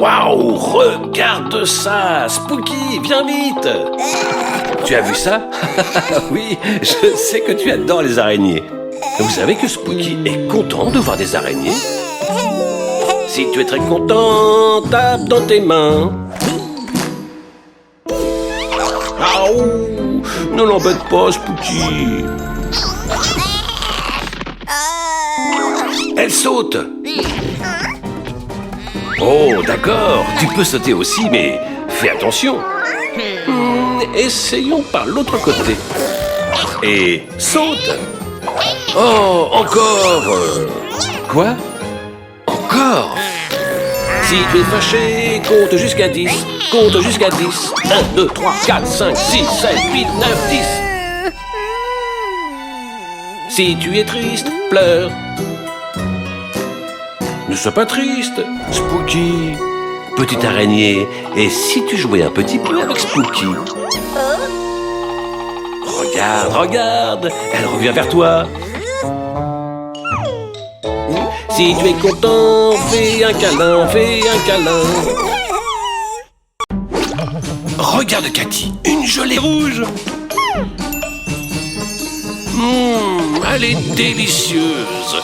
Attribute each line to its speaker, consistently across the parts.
Speaker 1: Waouh, regarde ça! Spooky, viens vite! Tu as vu ça? Oui, je sais que tu adores les araignées. Vous savez que Spooky est content de voir des araignées? Si tu es très content, tape dans tes mains. Aouh! Ne l'embête pas, Spooky. Elle saute. Oh, d'accord, tu peux sauter aussi, mais fais attention. Essayons par l'autre côté. Et saute. Oh, encore. Quoi? Encore? Si tu es fâché, compte jusqu'à 10. Compte jusqu'à 10. 1, 2, 3, 4, 5, 6, 7, 8, 9, 10. Si tu es triste, pleure. Ne sois pas triste, Spooky. Petite araignée, et si tu jouais un petit peu avec Spooky? Regarde, regarde, elle revient vers toi. Si tu es content, fais un câlin, fais un câlin. Regarde Cathy, une gelée rouge. Elle est délicieuse.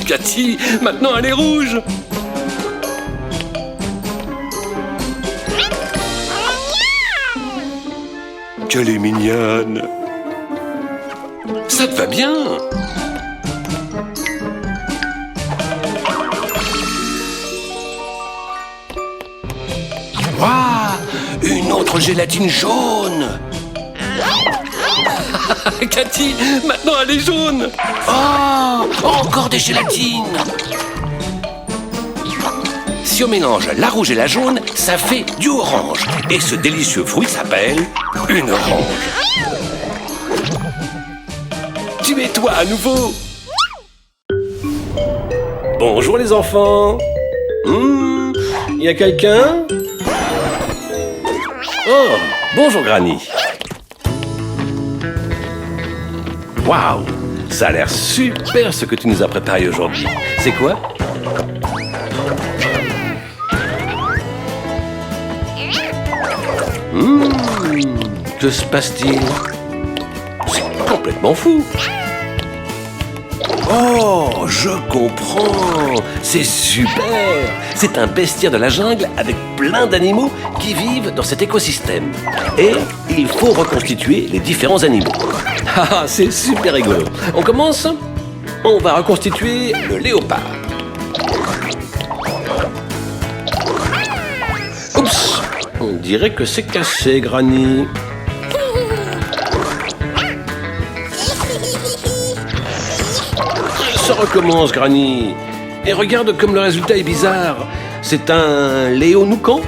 Speaker 1: Cathy, maintenant elle est rouge. Qu'elle est mignonne. Ça te va bien? Waouh, une autre gélatine jaune. Cathy, maintenant elle est jaune. Oh, encore des gélatines. Si on mélange la rouge et la jaune, ça fait du orange. Et ce délicieux fruit s'appelle une orange. Tu es toi à nouveau. Bonjour les enfants. Y a quelqu'un? Oh, bonjour Granny. Waouh, ça a l'air super ce que tu nous as préparé aujourd'hui. C'est quoi? Que se passe-t-il? C'est complètement fou. Oh, je comprends. C'est super. C'est un bestiaire de la jungle avec plein d'animaux qui vivent dans cet écosystème. Et il faut reconstituer les différents animaux. Ah, c'est super rigolo. On commence? On va reconstituer le léopard. Oups, on dirait que c'est cassé, Granny. Ça recommence, Granny. Et regarde comme le résultat est bizarre. C'est un léonoucan,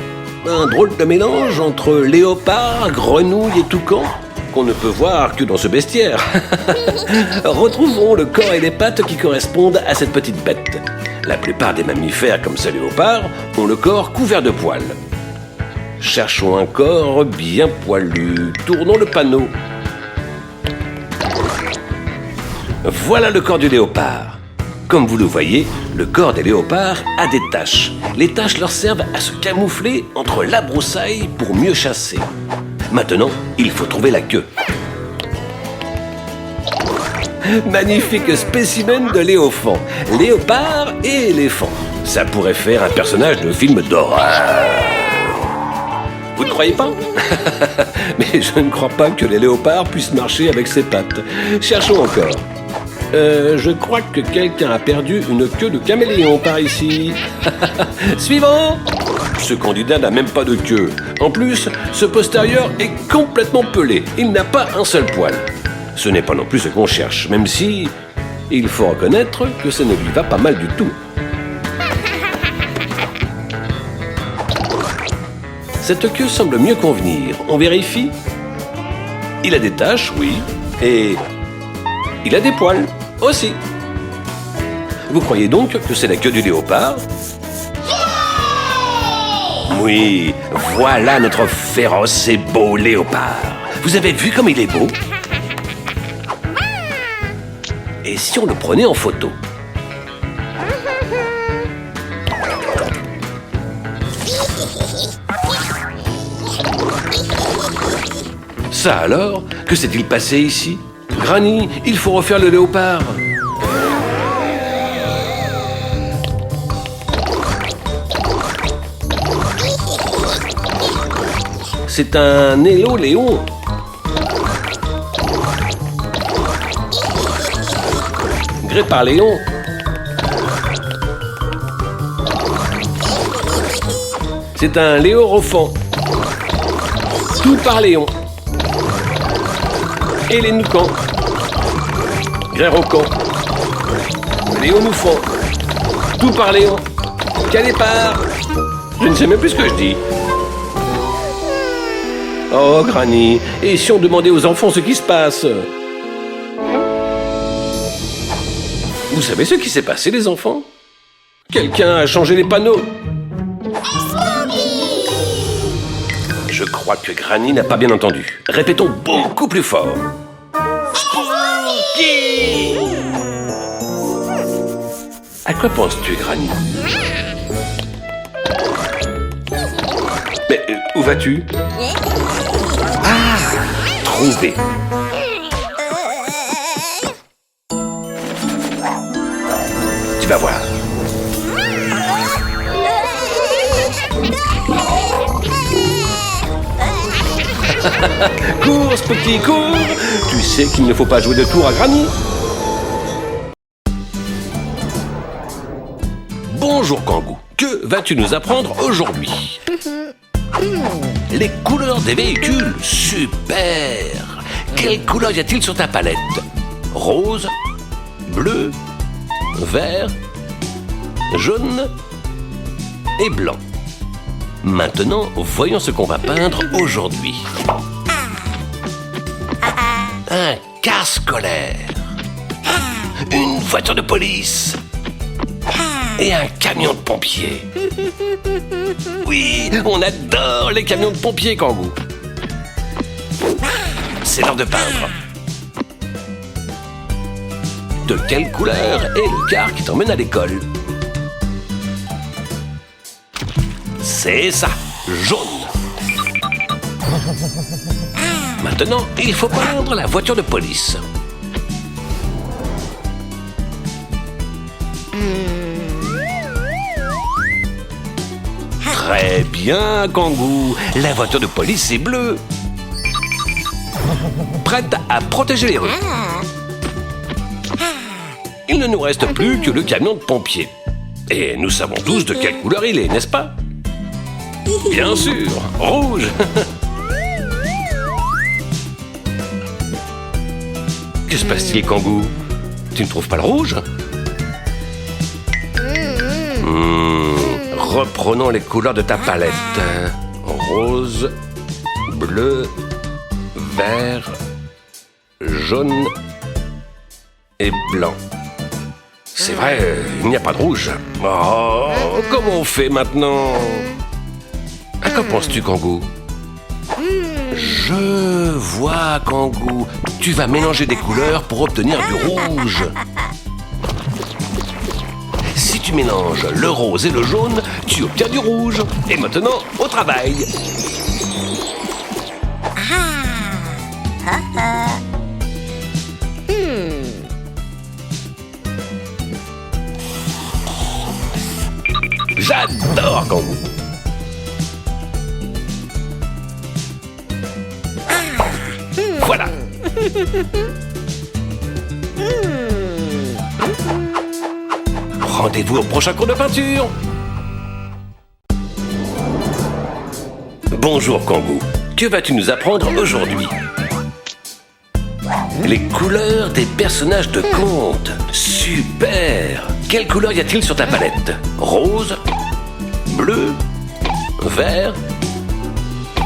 Speaker 1: un drôle de mélange entre léopard, grenouille et toucan, qu'on ne peut voir que dans ce bestiaire. Retrouvons le corps et les pattes qui correspondent à cette petite bête. La plupart des mammifères, comme ce léopard, ont le corps couvert de poils. Cherchons un corps bien poilu. Tournons le panneau. Voilà le corps du léopard. Comme vous le voyez, le corps des léopards a des taches. Les taches leur servent à se camoufler entre la broussaille pour mieux chasser. Maintenant, il faut trouver la queue. Magnifique spécimen de léophant. Léopard et éléphant. Ça pourrait faire un personnage de film d'horreur. Vous ne croyez pas? Mais je ne crois pas que les léopards puissent marcher avec ses pattes. Cherchons encore. Je crois que quelqu'un a perdu une queue de caméléon par ici. Suivant! Ce candidat n'a même pas de queue. En plus, ce postérieur est complètement pelé. Il n'a pas un seul poil. Ce n'est pas non plus ce qu'on cherche, même si il faut reconnaître que ça ne lui va pas mal du tout. Cette queue semble mieux convenir. On vérifie? Il a des taches, oui. Et il a des poils, aussi. Vous croyez donc que c'est la queue du léopard? Oui, voilà notre féroce et beau léopard. Vous avez vu comme il est beau? Et si on le prenait en photo? Ça alors? Que s'est-il passé ici? Granny, il faut refaire le léopard. C'est un élo-léon. Gré par Léon. C'est un léorophant. Tout par Léon. Et les noucans. Gré-rocan. Léonoufant. Tout par Léon. Calépard. Je ne sais même plus ce que je dis. Oh, Granny, et si on demandait aux enfants ce qui se passe? Vous savez ce qui s'est passé, les enfants? Quelqu'un a changé les panneaux. Je crois que Granny n'a pas bien entendu. Répétons beaucoup plus fort. Spooky! À quoi penses-tu, Granny? Mais où vas-tu? Ah! Trouvé. Tu vas voir. Cours, Spooky, cours! Tu sais qu'il ne faut pas jouer de tour à Granny. Bonjour, Kangou. Que vas-tu nous apprendre aujourd'hui? Les couleurs des véhicules, super! Quelles couleurs y a-t-il sur ta palette? Rose, bleu, vert, jaune et blanc. Maintenant, voyons ce qu'on va peindre aujourd'hui. Un car scolaire, une voiture de police et un camion de pompiers. Oui, on adore les camions de pompiers, Kangou. C'est l'heure de peindre. De quelle couleur est le car qui t'emmène à l'école? C'est ça, jaune. Maintenant, il faut peindre la voiture de police. Très bien, Kangou. La voiture de police est bleue. Prête à protéger les rues. Il ne nous reste plus que le camion de pompiers. Et nous savons tous de quelle couleur il est, n'est-ce pas? Bien sûr, rouge. Que se passe-t-il, Kangou? Tu ne trouves pas le rouge? Reprenons les couleurs de ta palette. Rose, bleu, vert, jaune et blanc. C'est vrai, il n'y a pas de rouge. Oh, comment on fait maintenant? À quoi penses-tu, Kangou? Je vois, Kangou. Tu vas mélanger des couleurs pour obtenir du rouge. Si tu mélanges le rose et le jaune, tu obtiens du rouge. Et maintenant, au travail. J'adore, Kangou. Voilà. Rendez-vous au prochain cours de peinture. Bonjour, Kangou. Que vas-tu nous apprendre aujourd'hui? Les couleurs des personnages de contes. Super! Quelle couleur y a-t-il sur ta palette? Rose, bleu, vert,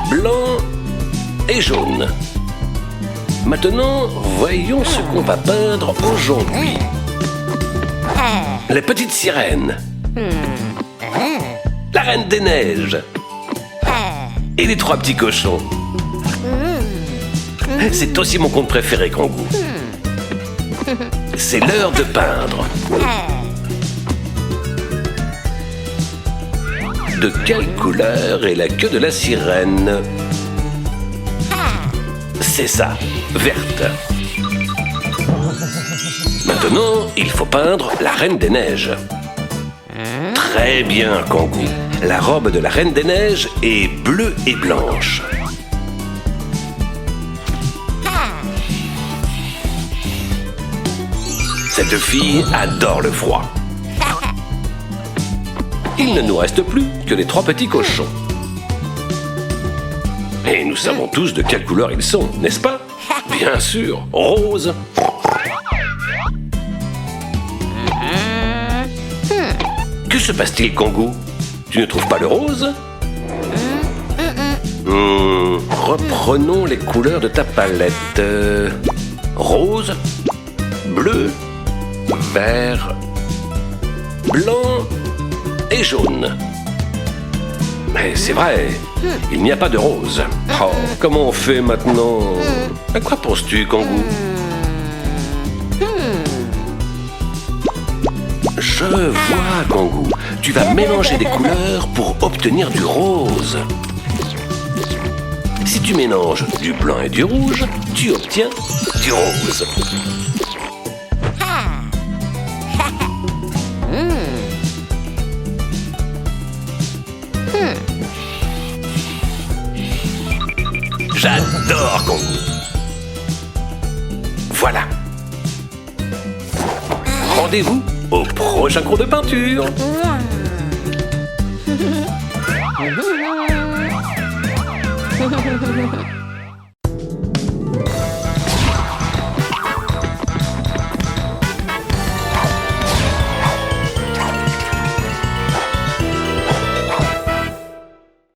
Speaker 1: blanc et jaune. Maintenant, voyons ce qu'on va peindre aujourd'hui. La petite sirène. La reine des neiges. Et les trois petits cochons. C'est aussi mon conte préféré, Kangou. c'est l'heure de peindre. De quelle couleur est la queue de la sirène? C'est ça, verte. Maintenant, il faut peindre la Reine des Neiges. Très bien, Kangou. La robe de la Reine des Neiges est bleue et blanche. Cette fille adore le froid. Il ne nous reste plus que les 3 petits cochons. Et nous savons tous de quelle couleur ils sont, n'est-ce pas? Bien sûr, rose. Que se passe-t-il, Kangou? Tu ne trouves pas le rose? Reprenons les couleurs de ta palette. Rose, bleu, vert, blanc et jaune. Mais c'est vrai, il n'y a pas de rose. Oh, comment on fait maintenant? À quoi penses-tu, Kangou? Je vois, Kangou. Tu vas mélanger des couleurs pour obtenir du rose. Si tu mélanges du blanc et du rouge, tu obtiens du rose. J'adore, Kangou. Voilà. Rendez-vous au prochain cours de peinture.